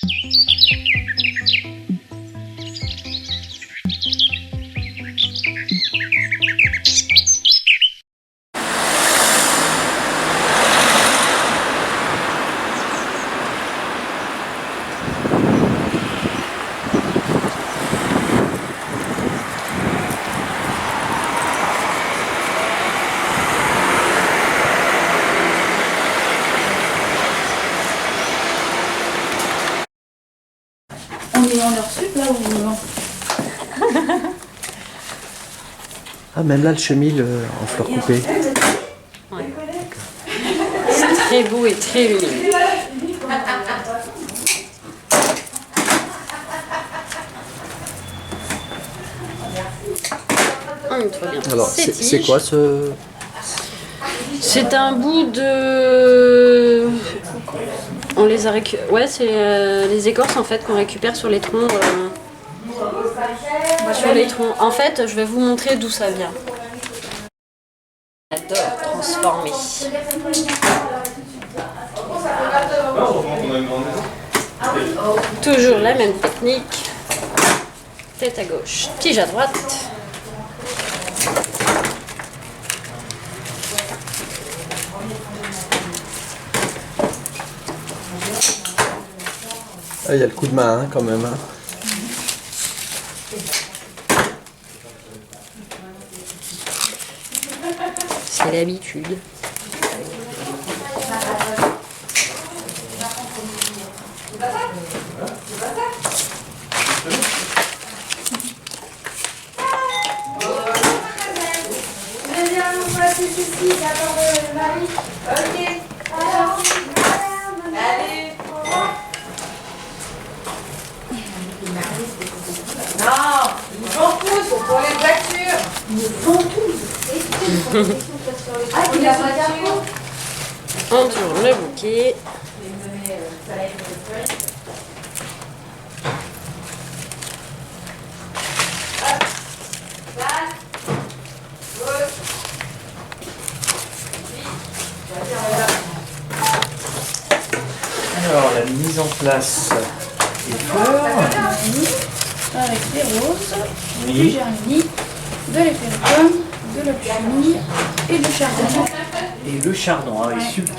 On est en heure sup là ou... Ah, même là, le chenil en fleurs coupées. Ouais. C'est très beau et très lumineux. On nettoie bien. Alors, c'est quoi ce... C'est un bout de... On les a Ouais, c'est les écorces en fait qu'on récupère sur les troncs. Sur les troncs. En fait, je vais vous montrer d'où ça vient. J'adore transformer. Toujours la même technique. Tête à gauche, tige à droite. Ah, il y a le coup de main hein, quand même. Hein. C'est l'habitude. Non, une ventouse pour les voitures. Une ventouse. Ah, il a pas voiture. On tourne le bouquet. Alors, la mise en place des fleurs. Avec des roses, du Oui. germini, de l'épéricum, de la chenille et du chardon. Et le chardon, ah, oui, super.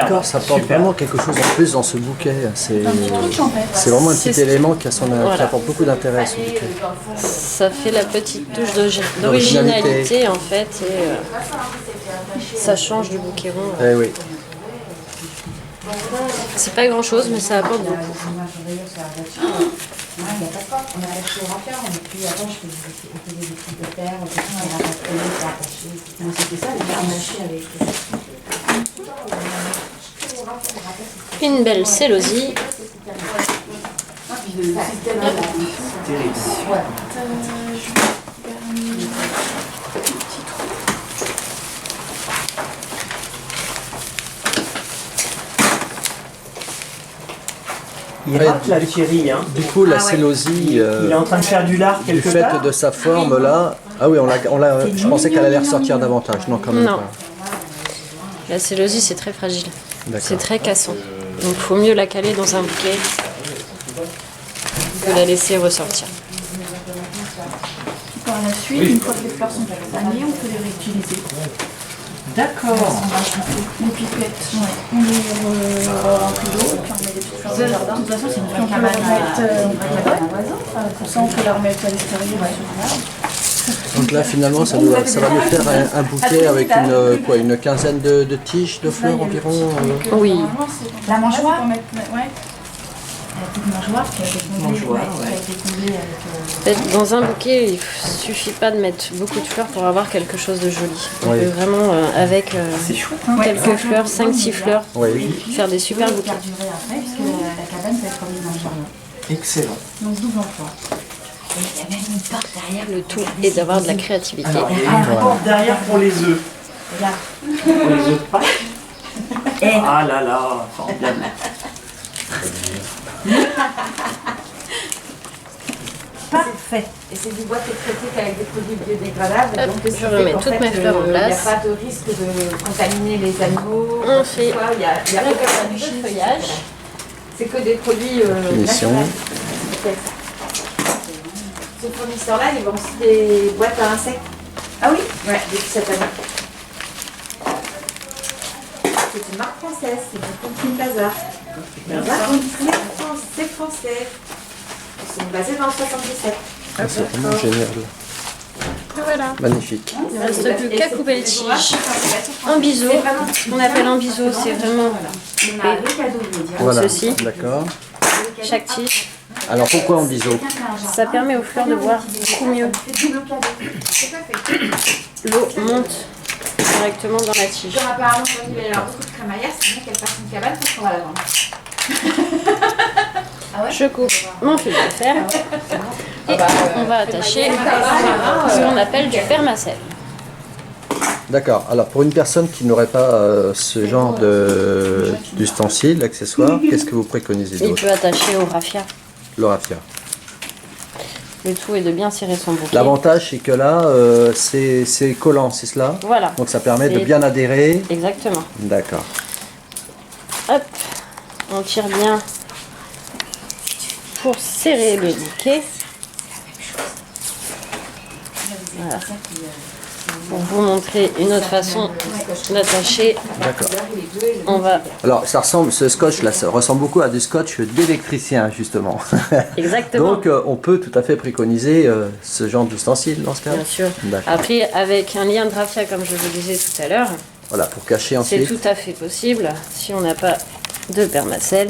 L'écorce apporte vraiment quelque chose en plus dans ce bouquet. C'est Un petit truc en fait. vraiment un C'est petit élément qui, qui Voilà. apporte beaucoup d'intérêt à ce bouquet. Ça fait la petite touche d'originalité en fait et ça change du bouquet rond. Eh oui. C'est pas grand chose mais ça apporte beaucoup. On a attaché au rancard, et puis avant je faisais des trucs de terre, on a attaché. C'était ça, les harnachés avec. Une belle célosie. Terrible. Il rate la Thierry, hein. Du coup, la célosie, Il est en train de faire du lard du quelque fait part. de sa forme là, ah oui, je pensais qu'elle allait ressortir davantage. Non, quand même Non. pas. La célosie c'est très fragile. D'accord. C'est très cassant. Donc il faut mieux la caler dans un bouquet que la laisser ressortir. Par la suite, une fois que les fleurs sont fanées, on peut les réutiliser. D'accord. Les pipettes, on les remplit d'eau et puis on met des petites fleurs de jardin. De toute façon, c'est une fleur qu'on va remettre comme ça on peut la remettre à l'extérieur sur l'arbre. Donc là, finalement, ça va nous faire un bouquet avec une quinzaine de tiges de fleurs environ. Oui. La mangeoire. Ouais. La petite mangeoire qui a été comblée, qui a été comblée avec. En fait, dans un bouquet, il suffit pas de mettre beaucoup de fleurs pour avoir quelque chose de joli. On Oui. peut vraiment, avec C'est chouette, hein. quelques fleurs, 5-6 fleurs, Oui. faire des super bouquets. Perdurer après, puisque la cabane peut être remise dans le jardin. Excellent. Donc double emploi. Et il y a même une porte derrière. Le tout est d'avoir de la créativité. Alors, il y a une porte derrière pour les œufs. Regarde. Pour les œufs de Pâques. Ah là là, formidable. Parfait. Et c'est du bois qui est traité avec des produits biodégradables. Hop, donc, je remets toutes mes fleurs en Il n'y a place. pas de risque de contaminer les animaux. On fait Il y a la aucun cabane de chimique. feuillage. C'est que des produits Finition. naturels. Ok. Ce fournisseur-là, il vend aussi des boîtes à insectes. Ah oui? Ouais, depuis cette année. C'est une marque française, c'est du Comptine Bazar. C'est français. Ils sont basés dans le 77. Ah, c'est vraiment génial. Voilà. Magnifique. Il ne reste plus qu'à couper les tiges. Un biseau. Ce qu'on appelle un biseau, c'est vraiment comme Voilà, ceci. d'accord. Chaque tige. Alors pourquoi en biseau? Ça permet aux fleurs de voir beaucoup mieux. L'eau monte directement dans la tige. Comme apparemment, quand il y a beaucoup de crémaillère, c'est bien qu'elle fasse une cabane parce qu'on va la vendre. Je coupe mon fil de fer et on va attacher ce qu'on appelle du permacell. D'accord. Alors pour une personne qui n'aurait pas ce genre d'ustensile, d'accessoire, qu'est-ce que vous préconisez Il d'autre? peut attacher au raffia. Le raffia. Le tout est de bien serrer son bouquet. L'avantage c'est que là c'est collant, c'est cela? Voilà. Donc ça permet de C'est- bien adhérer. Exactement. D'accord. Hop, on tire bien pour serrer le bouquet. Voilà. Pour vous montrer une autre façon d'attacher, D'accord. on va Alors ça ressemble, ce scotch là, ça ressemble beaucoup à du scotch d'électricien justement. exactement. Donc on peut tout à fait préconiser ce genre d'ustensile dans ce cas. Bien sûr. D'accord. Après, avec un lien de raffia, comme je vous disais tout à l'heure, Voilà, pour cacher c'est ensuite. tout à fait possible. Si on n'a pas de permacell,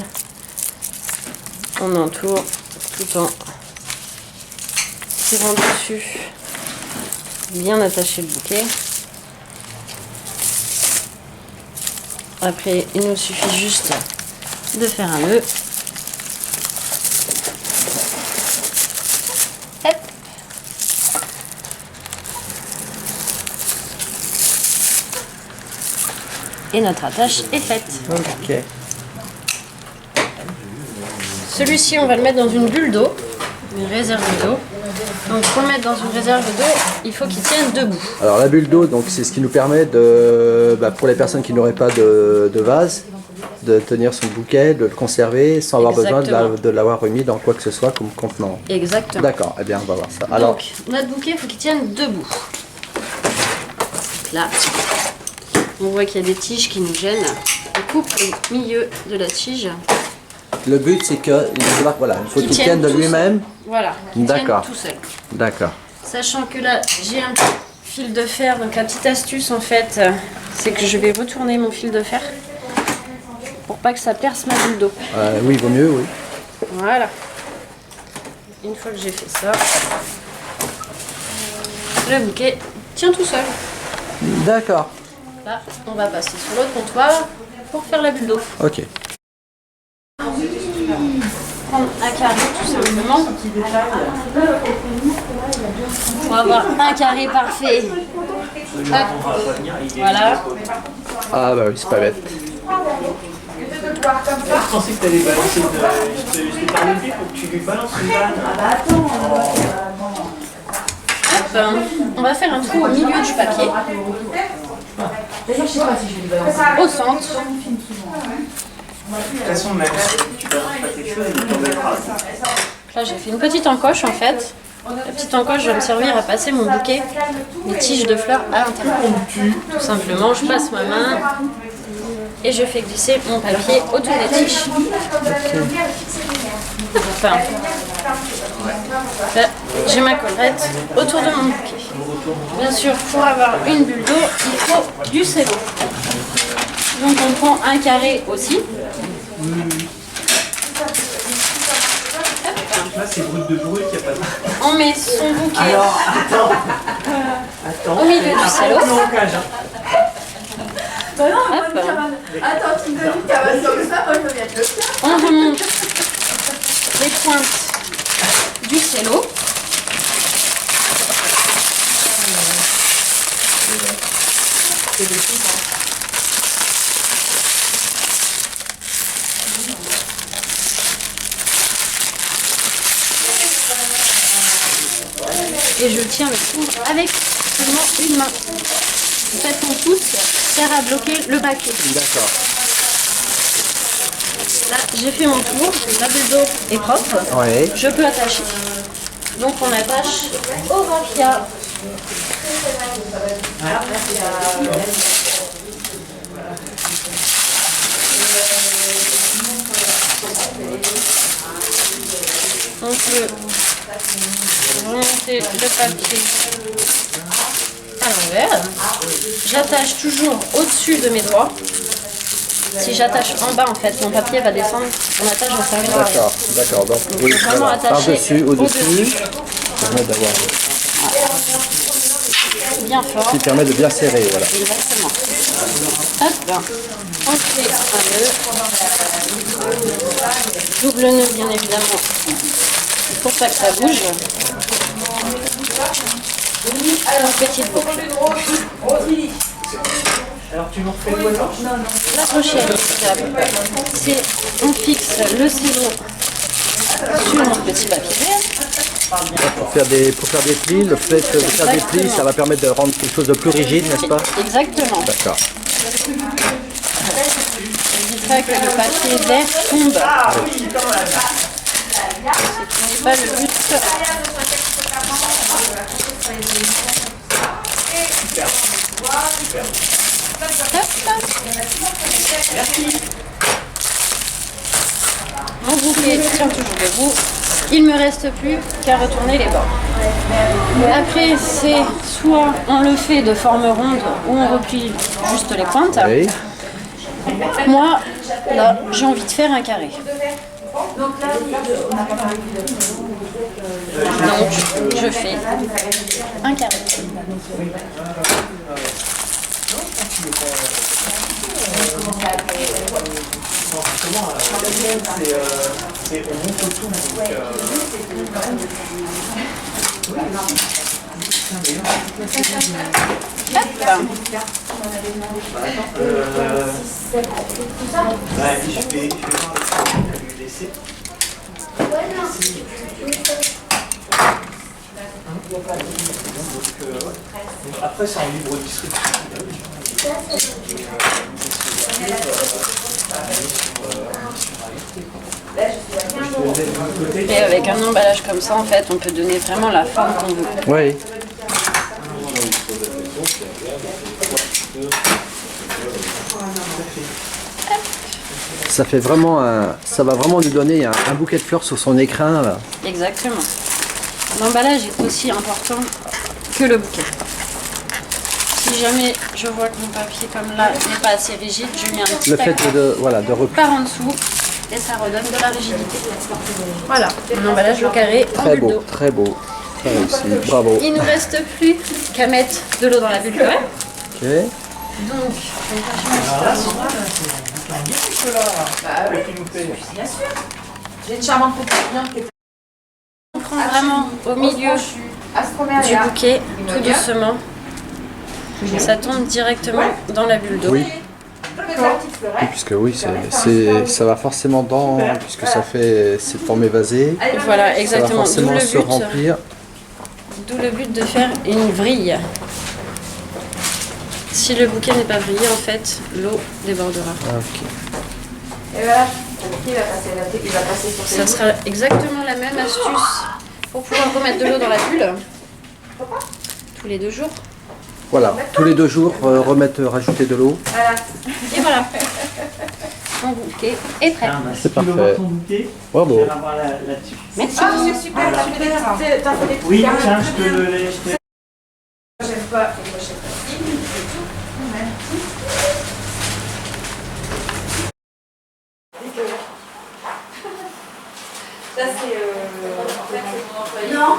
on entoure tout en tirant dessus, bien attacher le bouquet. Après, il nous suffit juste de faire un nœud. Hop. Et notre attache est faite. Ok. Celui-ci, on va le mettre dans une bulle d'eau, une réserve d'eau. Donc pour le mettre dans une réserve d'eau, il faut qu'il tienne debout. Alors la bulle d'eau, donc c'est ce qui nous permet de, pour les personnes qui n'auraient pas de vase, de tenir son bouquet, de le conserver sans avoir besoin Exactement. de l'avoir remis dans quoi que ce soit comme contenant. Exactement. D'accord, eh bien on va voir ça. Alors, Donc notre bouquet, il faut qu'il tienne debout. Là, on voit qu'il y a des tiges qui nous gênent. On coupe le milieu de la tige. le but c'est que, voilà, il faut Qu'il qu'il tienne tienne de tout lui-même. Voilà, qu'il tienne D'accord. tout seul. D'accord. Sachant que là, j'ai un petit fil de fer. Donc la petite astuce en fait, c'est que je vais retourner mon fil de fer pour pas que ça perce ma bulle d'eau. Oui, il vaut mieux, oui. Voilà. Une fois que j'ai fait ça, le bouquet tient tout seul. D'accord. Là, on va passer sur l'autre comptoir pour faire la bulle d'eau. Ok. Prendre un carré tout simplement. Pour avoir un carré parfait. Hop. Voilà. Ah bah oui, c'est pas bête. Je pensais que tu allais balancer je t'ai parlé pour que tu lui balances une banane. Hop. On va faire un trou au milieu du papier. D'ailleurs, je sais pas si je vais lui balancer. Au centre. De toute façon, même si tu balances pas quelque chose, il tombera. Là, j'ai fait une petite encoche en fait. La petite encoche va me servir à passer mon bouquet, les tiges de fleurs à l'intérieur. Tout simplement, je passe ma main et je fais glisser mon papier autour des tiges. Enfin, là, j'ai ma collerette autour de mon bouquet. Bien sûr, pour avoir une bulle d'eau, il faut du cello. Donc on prend un carré aussi. Là, c'est brut de brut, il n'y a pas de. On met son bouquet Alors, attends. au milieu du cello. Blocage. Bah non, moi, Hop. une cabane. Attends, tu me donnes une cabane comme ça, moi je veux bien te le faire. On remonte les pointes du cello. Et je tiens le tout avec seulement une main. En fait, mon pouce sert à bloquer le paquet. D'accord. Là, j'ai fait mon tour, la bulle d'eau est propre, Ouais. je peux attacher. Donc on attache au raffia. On peut remonter le papier à l'envers. J'attache toujours au-dessus de mes doigts. Si j'attache en bas, en fait, mon papier va descendre. On attache en servant arrière. D'accord, d'accord. Donc, oui, faut vraiment voilà. attacher Par-dessus, au-dessus. au-dessus. Permet d'avoir. Bien fort. Qui permet de bien serrer, voilà. Exactement. Hop, on fait un nœud. Double nœud, bien évidemment, pour pas que ça bouge. Une petite boucle. Alors tu m'en fais quoi là? La prochaine étape, c'est on fixe le ciseau sur mon petit papier. Pour faire des plis, le fait de faire des plis, ça va permettre de rendre quelque chose de plus rigide, n'est-ce pas? Exactement. D'accord. J'éviterai que le papier vert tombe. C'est pas le but. Mon bouquet tient toujours debout. Il ne me reste plus qu'à retourner les bords. Après, c'est soit on le fait de forme ronde ou on replie juste les pointes. Oui. Moi, là, j'ai envie de faire un carré. Donc, je fais un carré. C'est on monte tout. Je vais lui laisser. Donc, après c'est en libre distribution. Et avec un emballage comme ça, en fait, on peut donner vraiment la forme qu'on veut. Oui. Ça fait vraiment ça va vraiment lui donner un bouquet de fleurs sur son écrin là. Exactement. L'emballage est aussi important que le bouquet. Si jamais je vois que mon papier comme là n'est pas assez rigide, je mets un petit Le fait tac de replier. par en dessous et ça redonne de la rigidité. Voilà, mon emballage au carré en Très bulle beau, d'eau. très beau. Très réussi. Bravo. Il ne nous reste plus qu'à mettre de l'eau dans la bulle quand même. Ok. Donc, J'ai une charmante petite. on prend vraiment au milieu du bouquet, tout doucement. Ça tombe directement dans la bulle d'eau. Oui. Oui, puisque oui, ça va forcément dans, puisque ça fait cette forme évasée. Voilà, Ça va exactement. forcément se remplir. D'où le but de faire une vrille. Si le bouquet n'est pas vrillé, en fait, l'eau débordera. Ah, ok. Et voilà, il va passer sur Ça sera exactement la même astuce pour pouvoir remettre de l'eau dans la bulle. Tous les 2 jours. Voilà, tous les 2 jours, rajouter de l'eau. Et voilà. Mon bouquet est prêt. C'est Tu veux voir parfait. ton bouquet? Bravo. Je vais l'avoir là-dessus. Merci. Ah, c'est super, t'as fait des petits Oui, carrés. tiens, je te le laisse. J'aime pas, moi j'aime pas. Ça c'est en fait c'est mon employé. Non.